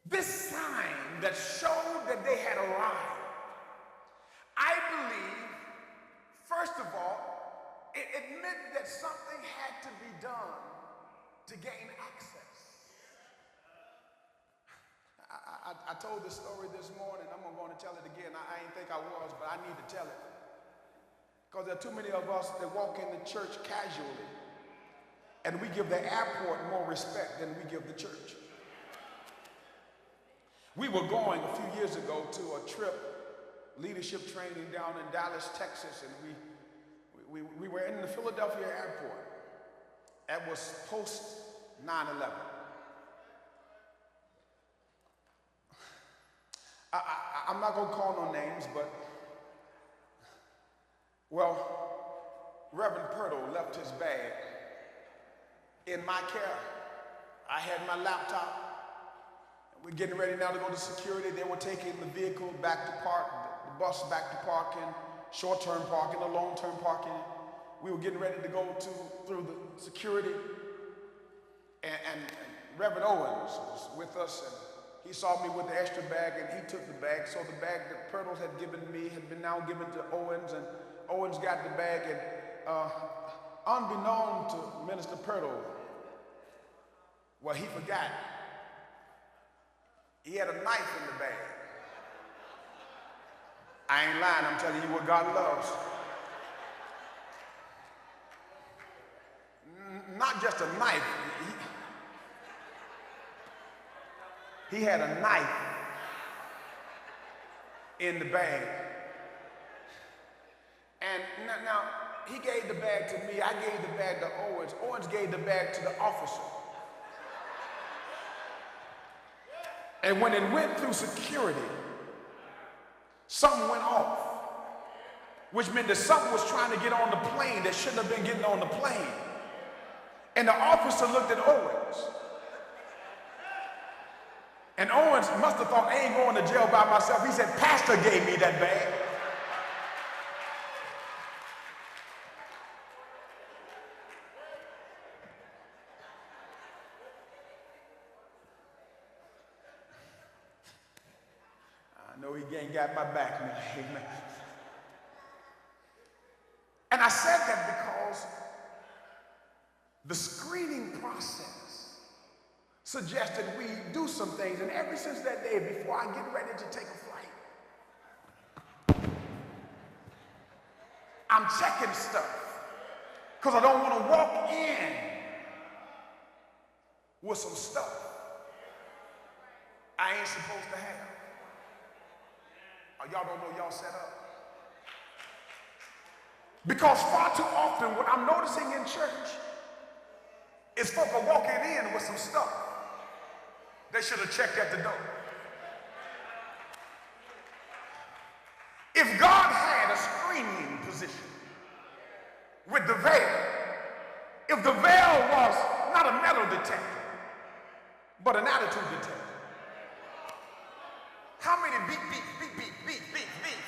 This sign that showed that they had arrived, I believe, first of all, it meant that something had to be done to gain access. I told this story this morning. I'm going to tell it again. I ain't think I was, but I need to tell it. Because there are too many of us that walk in the church casually, and we give the airport more respect than we give the church. We were going a few years ago to a trip, leadership training down in Dallas, Texas, and we were in the Philadelphia airport. That was post 9/11. I'm not going to call no names, but, well, Reverend Purtle left his bag in my care. I had my laptop. We're getting ready now to go to security. They were taking the vehicle back to park, the bus back to parking, short-term parking, the long-term parking. We were getting ready to go through the security, and Reverend Owens was with us, and he saw me with the extra bag, and he took the bag. So the bag that Purtle had given me had been now given to Owens, and Owens got the bag, and unbeknown to Minister Purtle, well, he forgot. He had a knife in the bag. I ain't lying, I'm telling you what God loves. Not just a knife. He had a knife in the bag. And now, he gave the bag to me, I gave the bag to Owens. Owens gave the bag to the officer. And when it went through security, something went off, which meant that something was trying to get on the plane that shouldn't have been getting on the plane. And the officer looked at Owens. And Owens must have thought, I ain't going to jail by myself. He said, Pastor gave me that bag. I know he ain't got my back now. Amen. And I said that because the screening process suggested we do some things, and ever since that day, before I get ready to take a flight, I'm checking stuff because I don't want to walk in with some stuff I ain't supposed to have. Y'all don't know y'all set up. Because far too often what I'm noticing in church is folk are walking in with some stuff they should have checked at the door. If God had a screening position with the veil, if the veil was not a metal detector, but an attitude detector, how many beep, beep, beep, beep, beep, beep, beep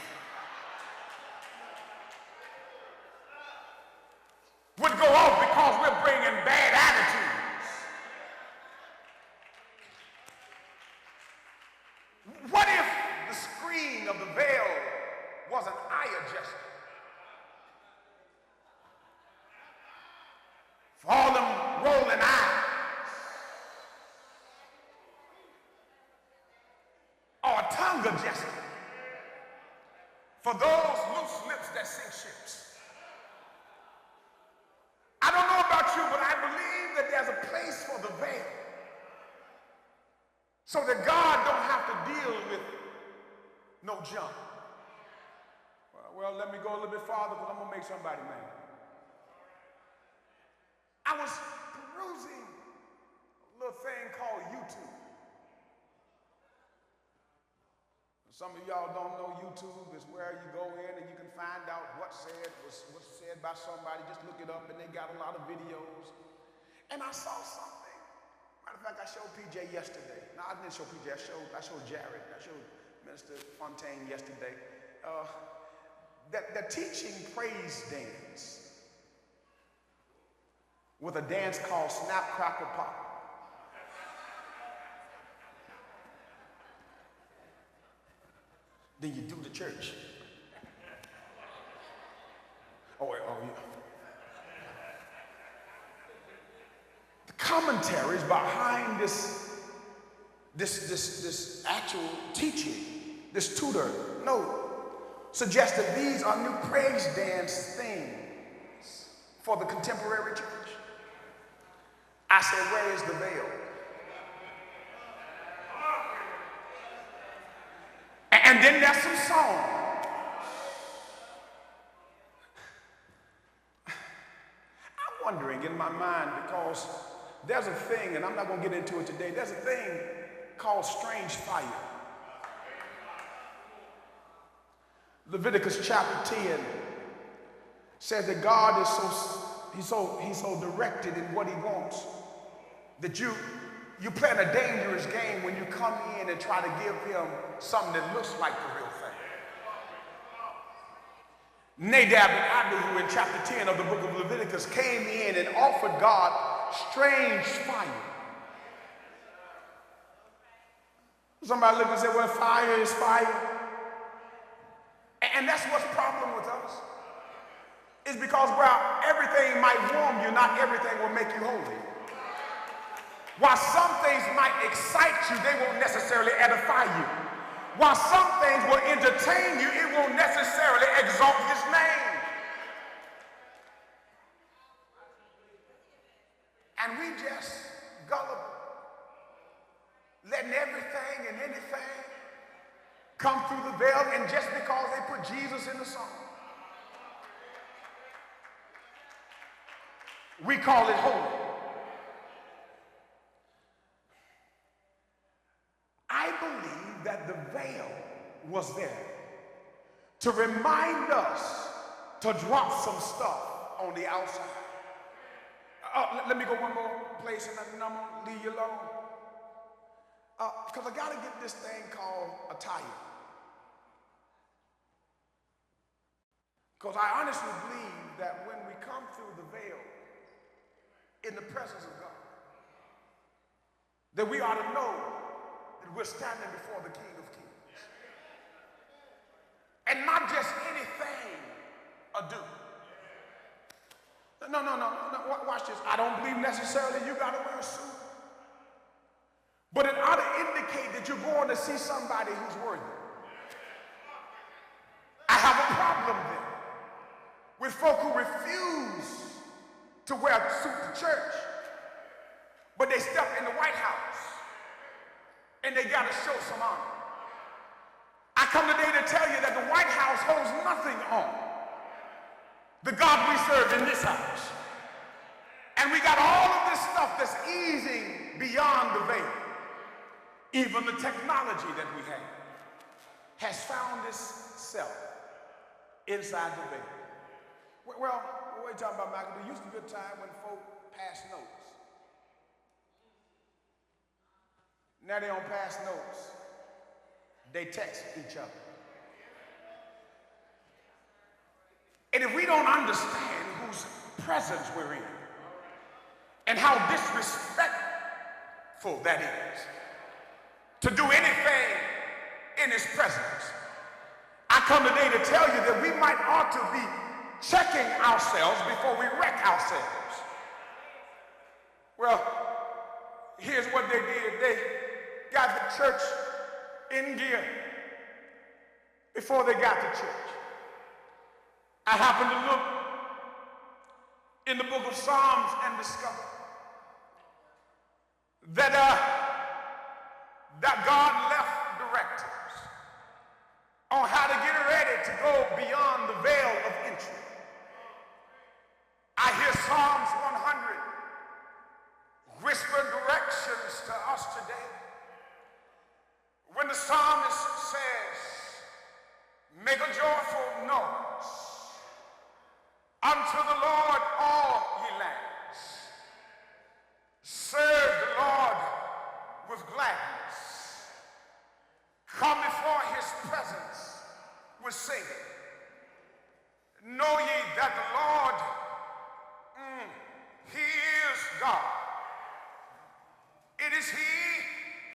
would go off because we're bringing bad attitudes? What if the screen of the veil was an eye adjuster? For all them rolling eyes, or a tongue adjuster for those loose lips that sink ships. I don't know about you, but I believe that there's a place for the veil so that God don't have to deal with no junk. Well, let me go a little bit farther because I'm going to make somebody mad. I was perusing a little thing called YouTube. Some of y'all don't know YouTube is where you go in and you can find out what was said by somebody. Just look it up, and they got a lot of videos. And I saw something. Matter of fact, I showed PJ yesterday. No, I didn't show PJ. I showed Jared. I showed Minister Fontaine yesterday. They're teaching praise dance with a dance called Snap, Crackle, Pop. than you do the church. Oh, yeah. The commentaries behind this actual teaching, this tutor note, suggest that these are new praise dance things for the contemporary church. I said, where is the veil? And then there's some song. I'm wondering in my mind, because there's a thing, and I'm not going to get into it today, there's a thing called strange fire. Leviticus chapter 10 says that God is he's so directed in what he wants that you plan a dangerous game when you come in and try to give him something that looks like the real thing. Nadab and Abihu in chapter 10 of the book of Leviticus came in and offered God strange fire. Somebody looked and said, well, fire is fire. And that's what's the problem with us. Is because while everything might warm you, not everything will make you holy. While some things might excite you, they won't necessarily edify you. While some things will entertain you, it won't necessarily exalt his name. And we just gullible, letting everything and anything come through the veil, and just because they put Jesus in the song, we call it holy. I believe that the veil was there to remind us to drop some stuff on the outside. Let me go one more place and then I'm going to leave you alone. Because I got to get this thing called attire. Because I honestly believe that when we come through the veil in the presence of God, that we ought to know that we're standing before the King of Kings. And not just anything ado. No, watch this. I don't believe necessarily you got to wear a suit. But it ought to indicate that you're going to see somebody who's worthy. I have a problem then with folk who refuse to wear a suit to church, but they step in the White House and they got to show some honor. I come today to tell you that the White House holds nothing on the God we serve in this house. And we got all of this stuff that's easing beyond the veil. Even the technology that we have has found itself inside the veil. Well, what are you talking about, McAdoo? There used to be a time when folk passed notes. Now they don't pass notes. They text each other. And if we don't understand whose presence we're in and how disrespectful that is to do anything in his presence, I come today to tell you that we might ought to be checking ourselves before we wreck ourselves. Well, here's what they did. They got the church in gear before they got to church. I happened to look in the book of Psalms and discover that God left directives on how to get ready to go beyond the veil of entry. I hear Psalms 100 whisper directions to us today. When the psalmist says, make a joyful noise unto the Lord, all ye lands. Serve the Lord with gladness. Come before his presence with singing. Know ye that the Lord, he is God. It is he